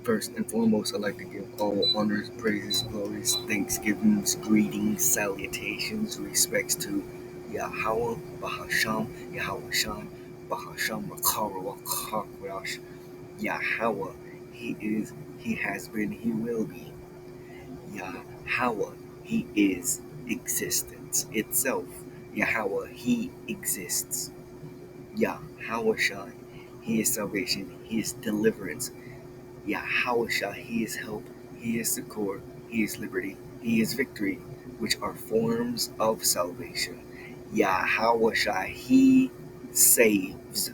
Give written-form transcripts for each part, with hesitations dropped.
First and foremost, I'd like to give all honors, praises, glories, thanksgivings, greetings, salutations, respects to Yahweh, Bahasham, Yahweh Shan, Bahasham, Makara, Wakakwarash, Yahweh. He is, He has been, He will be. Yahweh, He is existence itself. Yahweh, He exists. Yahweh Shan, He is salvation, He is deliverance. Yahweh, He is help, He is succor, He is liberty, He is victory, which are forms of salvation. Yahweh, He saves.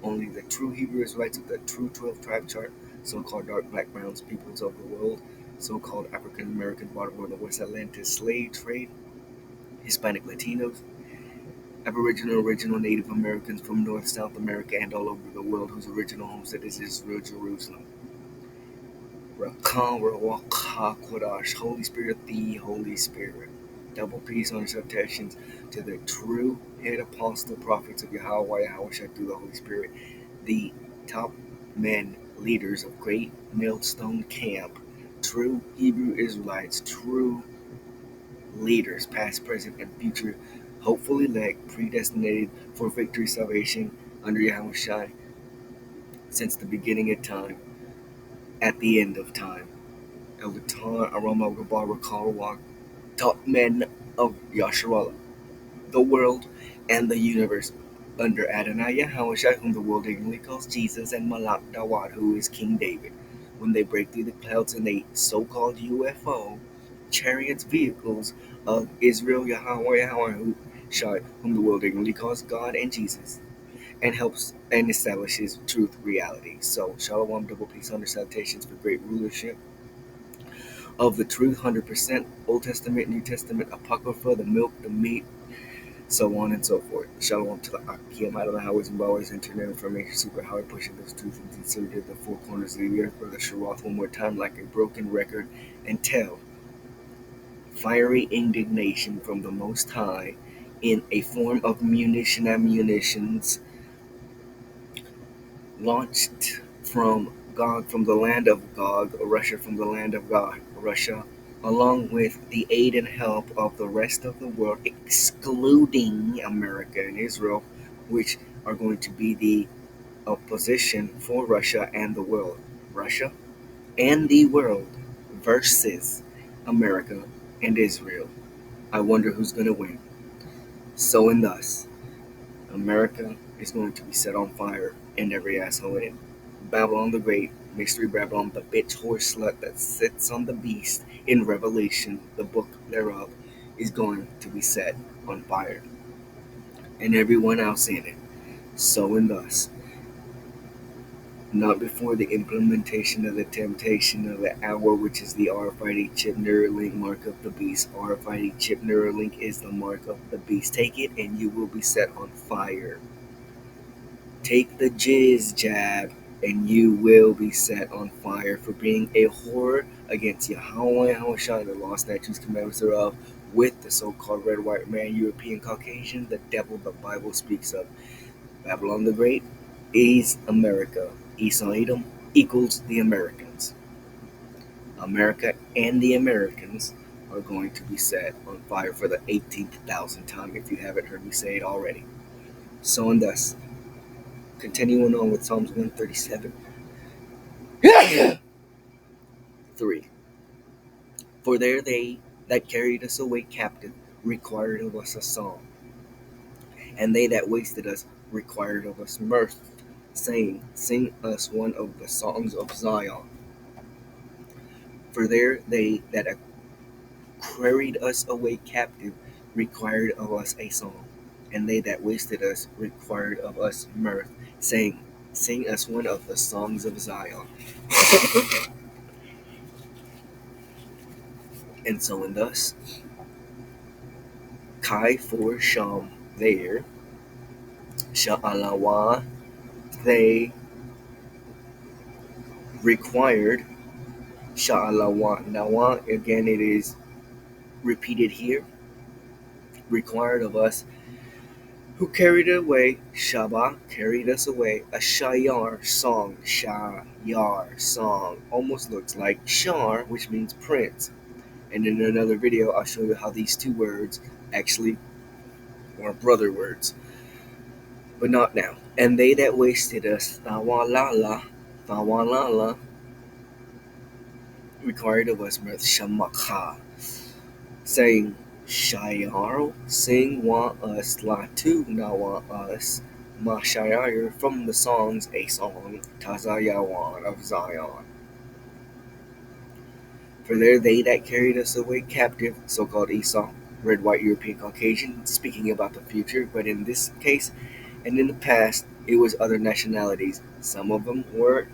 Only the true Hebrew Israelites of the true 12 tribe chart, so-called dark, black, browns, peoples of the world, so-called African American, bottom of the West Atlantis slave trade, Hispanic Latinos, Aboriginal, original Native Americans from North, South America, and all over the world whose original homestead is Israel, Jerusalem. Rakam, Rawak, Quadash, Holy Spirit, the Holy Spirit. Double peace on salutations to the true head apostle prophets of Yahweh, Yahushua through the Holy Spirit, the top men, leaders of Great Millstone Camp, true Hebrew Israelites, true leaders, past, present, and future, hopefully elect, predestinated for victory, salvation under Yahushua since the beginning of time, at the end of time. Elvitar, Aroma, Gabar, Kalawak, top men of Yasharallah, the world, and the universe, under Adonai Yahushua, whom the world ignorantly calls Jesus, and Malak Dawad, who is King David. When they break through the clouds in a so-called UFO, chariots, vehicles of Israel, Yahushua, whom the world ignorantly calls God and Jesus, and helps and establishes truth, reality. So, Shalom, double peace, under salutations for great rulership of the truth, 100%, Old Testament, New Testament, Apocrypha, the milk, the meat, so on and so forth. Shalom to the Akim, out of the highways and byways, internet information, super highway, pushing those truth and sincerity to the four corners of the earth, Brother Sharoth, one more time, like a broken record, and tell fiery indignation from the Most High in a form of munitions launched from Gog, from the land of Gog, Russia from the land of God, Russia, along with the aid and help of the rest of the world, excluding America and Israel, which are going to be the opposition for Russia and the world. Russia and the world versus America and Israel. I wonder who's going to win. So and thus, America is going to be set on fire and every asshole in it. Babylon the Great, Mystery Babylon, the bitch horse slut that sits on the beast in Revelation, the book thereof, is going to be set on fire. And everyone else in it. So and thus, not before the implementation of the temptation of the hour, which is the RFID chip Neuralink mark of the beast. RFID chip Neuralink is the mark of the beast. Take it and you will be set on fire. Take the jizz jab, and you will be set on fire for being a whore against Yahweh, Yahushua, the law, statutes, commandments thereof, with the so-called red, white man, European, Caucasian, the devil the Bible speaks of. Babylon the Great is America. Esau Edom equals the Americans. America and the Americans are going to be set on fire for the 18th time, if you haven't heard me say it already. So and thus, continuing on with Psalms 137. 3. For there they that carried us away captive required of us a song, and they that wasted us required of us mirth, saying, Sing us one of the songs of Zion. For there they that carried us away captive required of us a song, and they that wasted us required of us mirth, saying, Sing us one of the songs of Zion. And so and thus, Kai for Sham there, Sha'alawa, they required, Sha'alawa, Nawa, again it is repeated here, required of us who carried it away, Shaba carried us away, a shîyr song, shîyr song, almost looks like shâr, which means prince. And in another video, I'll show you how these two words actually are brother words, but not now. And they that wasted us, thawalala, required of us mirth, shamaka, saying, shîyr, sing wa us, latu na wa us, ma shîyr, from the songs, a song, tazayawan, of Zion. For there they that carried us away captive, so-called Esau, red, white, European, Caucasian, speaking about the future, but in this case, and in the past, it was other nationalities. Some of them were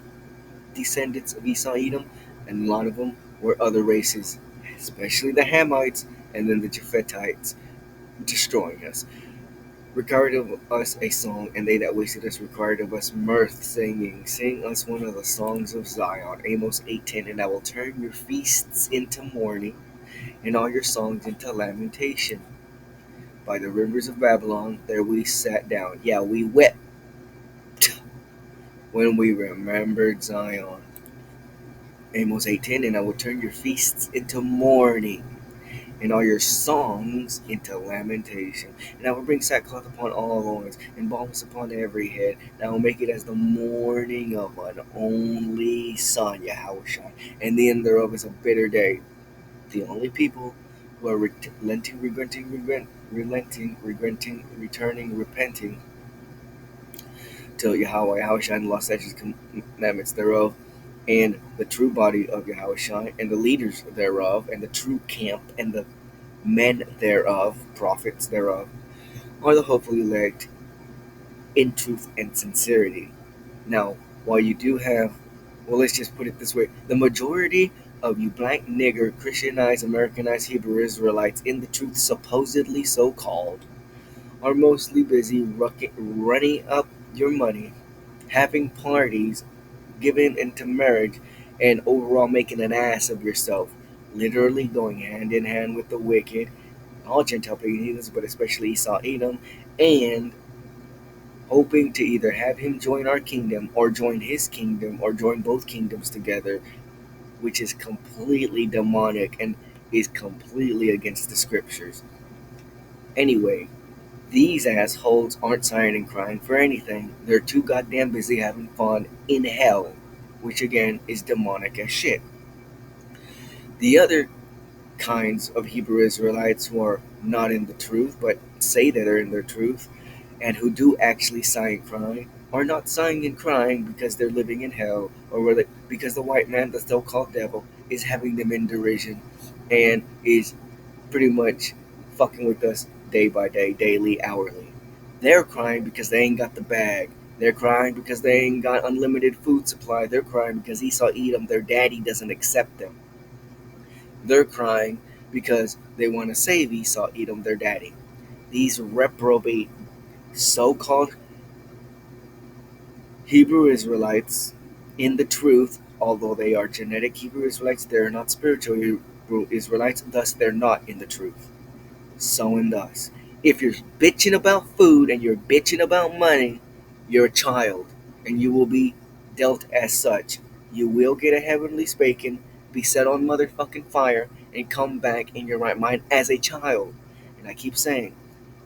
descendants of Esau, Edom, and a lot of them were other races, especially the Hamites and then the Japhetites, destroying us. Required of us a song, and they that wasted us required of us mirth, singing. Sing us one of the songs of Zion. Amos 8:10. And I will turn your feasts into mourning, and all your songs into lamentation. By the rivers of Babylon, there we sat down. Yeah, we wept when we remembered Zion. Amos 8:10. And I will turn your feasts into mourning, and all your songs into lamentation. And I will bring sackcloth upon all loins, and baldness upon every head. And I will make it as the mourning of an only son, Yahushua. And the end thereof is a bitter day. The only people who are relenting, returning, repenting to Yahweh, Yahushua, and the law, statutes, commandments thereof, and the true body of Yahushua, and the leaders thereof, and the true camp, and the men thereof, prophets thereof, are the hopefully elect in truth and sincerity. Now, while you do have, well, let's just put it this way, the majority of you black nigger, Christianized, Americanized Hebrew Israelites in the truth, supposedly so-called, are mostly busy running up your money, having parties, giving into marriage, and overall making an ass of yourself, literally going hand in hand with the wicked, all Gentile pagan heathens, but especially Esau Edom, and hoping to either have him join our kingdom or join his kingdom or join both kingdoms together, which is completely demonic and is completely against the scriptures. Anyway, these assholes aren't sighing and crying for anything. They're too goddamn busy having fun in hell, which again is demonic as shit. The other kinds of Hebrew Israelites who are not in the truth but say that they're in their truth and who do actually sigh and cry are not sighing and crying because they're living in hell or because the white man, the so-called devil, is having them in derision and is pretty much fucking with us day by day, daily, hourly. They're crying because they ain't got the bag. They're crying because they ain't got unlimited food supply. They're crying because Esau Edom, their daddy, doesn't accept them. They're crying because they want to save Esau Edom, their daddy. These reprobate so-called Hebrew Israelites in the truth, although they are genetic Hebrew Israelites, they're not spiritual Hebrew Israelites, thus they're not in the truth. So and thus. If you're bitching about food and you're bitching about money, you're a child, and you will be dealt as such. You will get a heavenly spanking, be set on motherfucking fire, and come back in your right mind as a child. And I keep saying,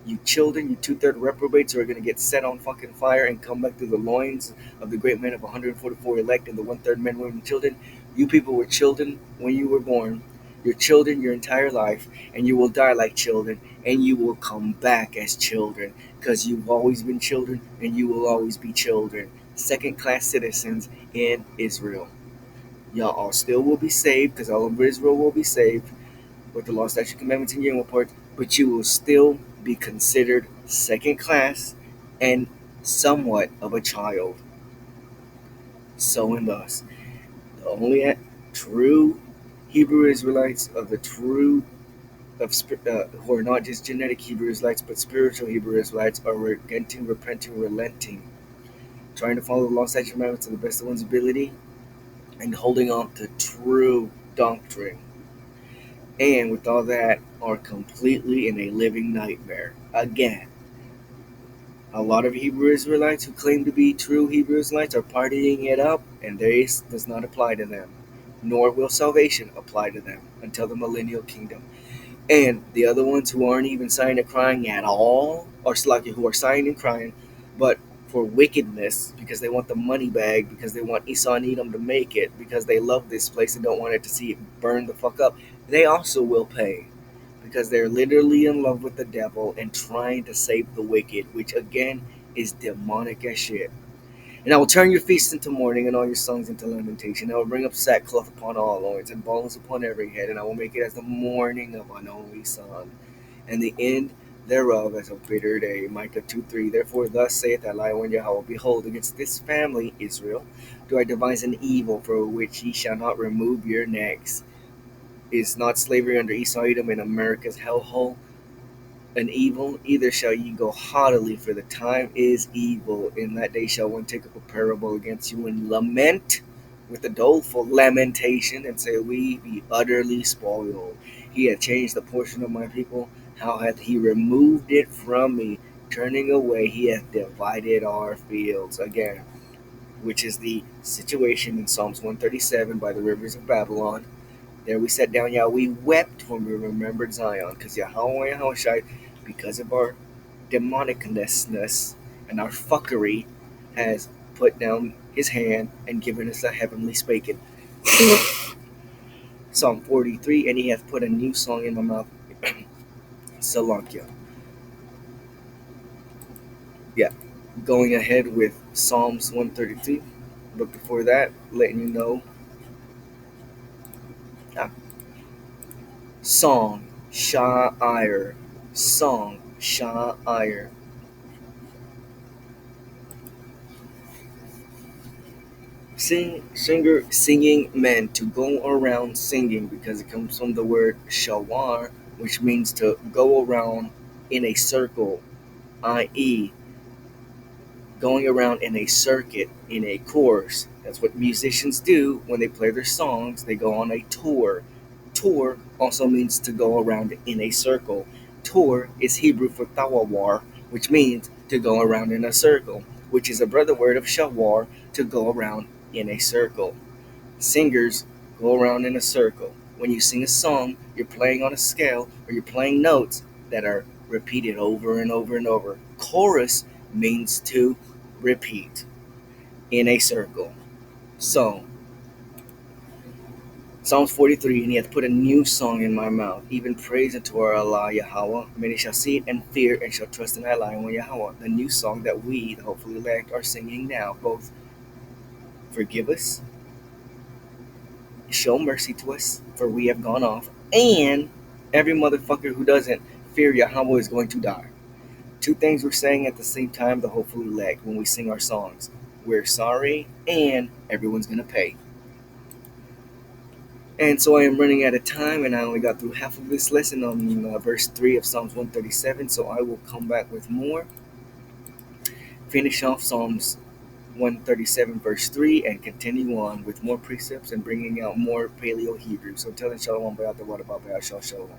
you children, you two-third reprobates who are going to get set on fucking fire and come back through the loins of the great men of 144 elect and the one-third men, women, and children. You people were children when you were born. You're children your entire life, and you will die like children, and you will come back as children, because you've always been children, and you will always be children. Second-class citizens in Israel. Y'all all still will be saved, because all of Israel will be saved with the law, statute, commandments, and yearly reports, but you will still be considered second class and somewhat of a child. So and thus, the only true Hebrew Israelites of the true who are not just genetic Hebrew Israelites but spiritual Hebrew Israelites are repenting, relenting, trying to follow the law, statute, commandments to the best of one's ability, and holding on to true doctrine. And with all that, are completely in a living nightmare. Again, A lot of Hebrew Israelites who claim to be true Hebrew Israelites are partying it up, and this does not apply to them, nor will salvation apply to them until the millennial kingdom. And the other ones who aren't even sighing and crying at all, or sluggy, who are sighing and crying, but for wickedness, because they want the money bag, because they want Esau and Edom to make it, because they love this place and don't want it to see it burn the fuck up, they also will pay. Because they're literally in love with the devil and trying to save the wicked, which again is demonic as shit. And I will turn your feasts into mourning and all your songs into lamentation. I will bring up sackcloth upon all loins and baldness upon every head, and I will make it as the mourning of an only son, and the end thereof as a bitter day. Micah 2:3. Therefore, thus saith Eli when Yahweh, behold, against this family, Israel, do I devise an evil for which ye shall not remove your necks. Is not slavery under Esau Edom in America's hellhole an evil? Either shall ye go haughtily, for the time is evil. In that day shall one take up a parable against you and lament with a doleful lamentation, and say, we be utterly spoiled. He hath changed the portion of my people. How hath he removed it from me? Turning away, he hath divided our fields. Again, which is the situation in Psalms 137 by the rivers of Babylon. There we sat down, yeah, we wept when we remembered Zion, because Yahweh Yahushai, because of our demonicness and our fuckery, has put down his hand and given us a heavenly spaking. Psalm 43, and he hath put a new song in my mouth. Salankia. Yeah, going ahead with Psalms 132, but before that, letting you know, ah, song, shîyr, song, shîyr. Singer singing meant to go around singing because it comes from the word shawar, which means to go around in a circle, i.e., going around in a circuit, in a course. That's what musicians do when they play their songs. They go on a tour. Tour also means to go around in a circle. Tour is Hebrew for tawawar, which means to go around in a circle, which is a brother word of shawar, to go around in a circle. Singers go around in a circle. When you sing a song, you're playing on a scale or you're playing notes that are repeated over and over and over. Chorus means to repeat in a circle. So, Psalms 43, and he hath put a new song in my mouth, even praise unto our Allah Yahweh. Many shall see it and fear and shall trust in Allah and Yahweh. The new song that we, the hopefully elect, are singing now. Both forgive us, show mercy to us, for we have gone off, and every motherfucker who doesn't fear Yahweh is going to die. Two things we're saying at the same time, the hopefully elect, when we sing our songs. We're sorry, and everyone's going to pay. And so I am running out of time, and I only got through half of this lesson on verse 3 of Psalms 137, so I will come back with more. Finish off Psalms 137 verse 3 and continue on with more precepts and bringing out more Paleo Hebrew. So tell Shalom, Bayat, the Wadabat, Shalom.